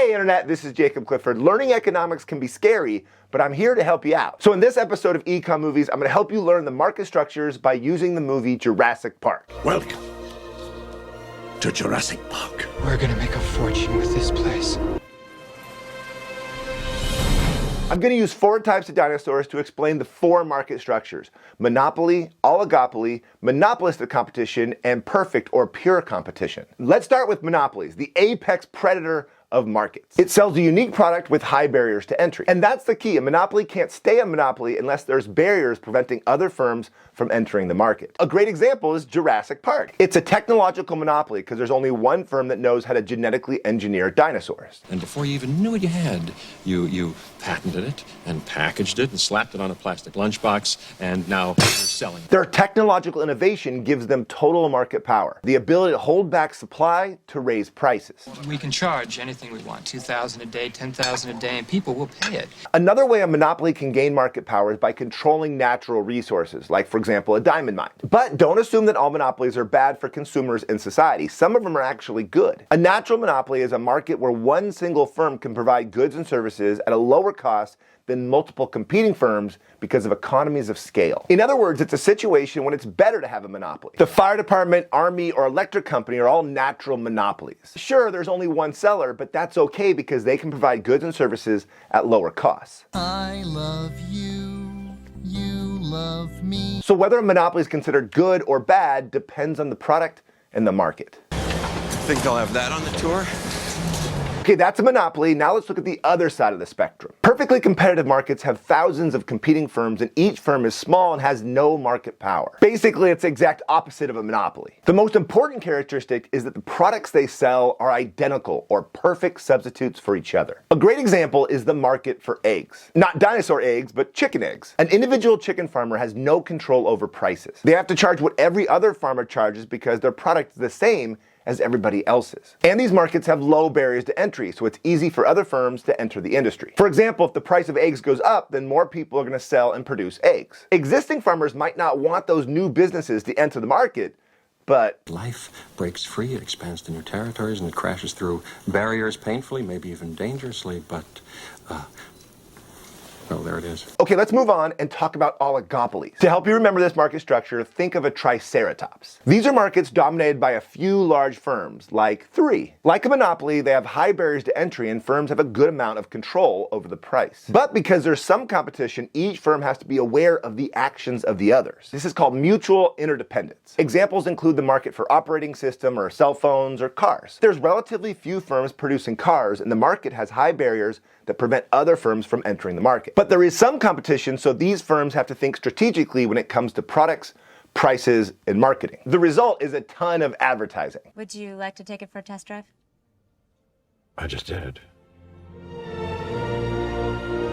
Hey Internet, this is Jacob Clifford. Learning economics can be scary, but I'm here to help you out. So in this episode of EconMovies, I'm going to help you learn the market structures by using the movie Jurassic Park. Welcome to Jurassic Park. We're going to make a fortune with this place. I'm going to use 4 types of dinosaurs to explain the 4 market structures: monopoly, oligopoly, monopolistic competition, and perfect or pure competition. Let's start with monopolies, the apex predator of markets. It sells a unique product with high barriers to entry. And that's the key. A monopoly can't stay a monopoly unless there's barriers preventing other firms from entering the market. A great example is Jurassic Park. It's a technological monopoly because there's only one firm that knows how to genetically engineer dinosaurs. And before you even knew what you had, you patented it and packaged it and slapped it on a plastic lunchbox, and now you're selling it. Their technological innovation gives them total market power, the ability to hold back supply to raise prices. We can charge anything we want, $2,000 a day, $10,000 a day, and people will pay it. Another way a monopoly can gain market power is by controlling natural resources, like, for example, a diamond mine. But don't assume that all monopolies are bad for consumers in society. Some of them are actually good. A natural monopoly is a market where one single firm can provide goods and services at a lower cost than multiple competing firms because of economies of scale. In other words, it's a situation when it's better to have a monopoly. The fire department, army, or electric company are all natural monopolies. Sure, there's only one seller, but that's okay because they can provide goods and services at lower costs. I love you, you love me. So whether a monopoly is considered good or bad depends on the product and the market. Think they'll have that on the tour? Okay, that's a monopoly. Now let's look at the other side of the spectrum. Perfectly competitive markets have thousands of competing firms, and each firm is small and has no market power. Basically, it's the exact opposite of a monopoly. The most important characteristic is that the products they sell are identical or perfect substitutes for each other. A great example is the market for eggs. Not dinosaur eggs, but chicken eggs. An individual chicken farmer has no control over prices. They have to charge what every other farmer charges because their product is the same as everybody else's. And these markets have low barriers to entry, so it's easy for other firms to enter the industry. For example, if the price of eggs goes up, then more people are going to sell and produce eggs. Existing farmers might not want those new businesses to enter the market, but Life breaks free, it expands to new territories, and it crashes through barriers painfully, maybe even dangerously, but, well, there it is. okay, let's move on and talk about oligopolies. To help you remember this market structure, think of a triceratops. These are markets dominated by a few large firms, like 3. Like a monopoly, they have high barriers to entry and firms have a good amount of control over the price. But because there's some competition, each firm has to be aware of the actions of the others. This is called mutual interdependence. Examples include the market for operating system or cell phones or cars. There's relatively few firms producing cars, and the market has high barriers that prevent other firms from entering the market. But there is some competition, so these firms have to think strategically when it comes to products, prices, and marketing. The result is a ton of advertising. Would you like to take it for a test drive? I just did.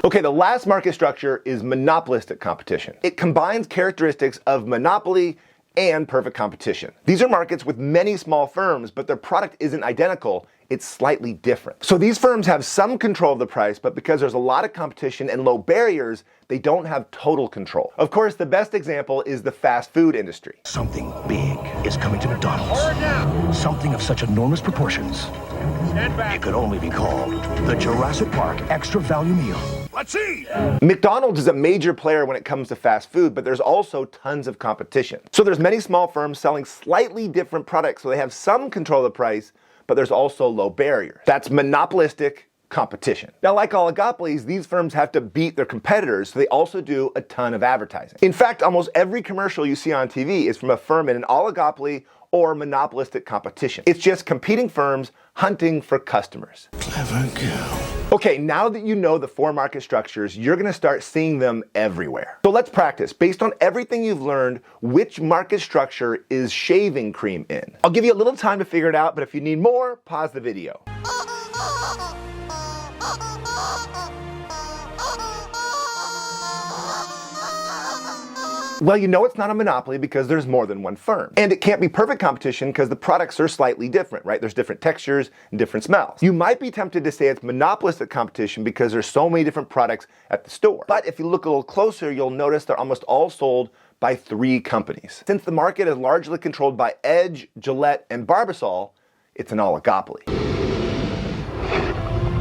Okay, the last market structure is monopolistic competition. It combines characteristics of monopoly and perfect competition. These are markets with many small firms, but their product isn't identical, it's slightly different. So these firms have some control of the price, but because there's a lot of competition and low barriers, they don't have total control. Of course, the best example is the fast food industry. Something big is coming to McDonald's. Something of such enormous proportions. It could only be called the Jurassic Park Extra Value Meal. Let's eat! McDonald's is a major player when it comes to fast food, but there's also tons of competition. So there's many small firms selling slightly different products, so they have some control of the price, but there's also low barriers. That's monopolistic competition. Now, like oligopolies, these firms have to beat their competitors, so they also do a ton of advertising. In fact, almost every commercial you see on TV is from a firm in an oligopoly or monopolistic competition. It's just competing firms hunting for customers. Clever girl. Okay, now that you know the 4 market structures, you're gonna start seeing them everywhere. So let's practice. Based on everything you've learned, which market structure is shaving cream in? I'll give you a little time to figure it out, but if you need more, pause the video. Well, you know it's not a monopoly because there's more than one firm. And it can't be perfect competition because the products are slightly different, right? There's different textures and different smells. You might be tempted to say it's monopolistic competition because there's so many different products at the store. But if you look a little closer, you'll notice they're almost all sold by 3 companies. Since the market is largely controlled by Edge, Gillette, and Barbasol, it's an oligopoly.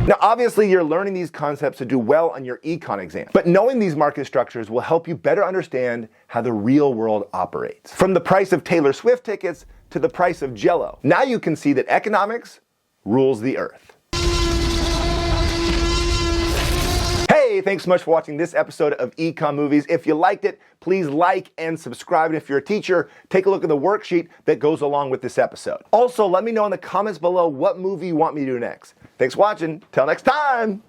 Now, obviously, you're learning these concepts to do well on your econ exam, but knowing these market structures will help you better understand how the real world operates. From the price of Taylor Swift tickets to the price of Jell-O. Now you can see that economics rules the earth. Hey, thanks so much for watching this episode of EconMovies. If you liked it, please like and subscribe. And if you're a teacher, take a look at the worksheet that goes along with this episode. Also, let me know in the comments below what movie you want me to do next. Thanks for watching. Till next time.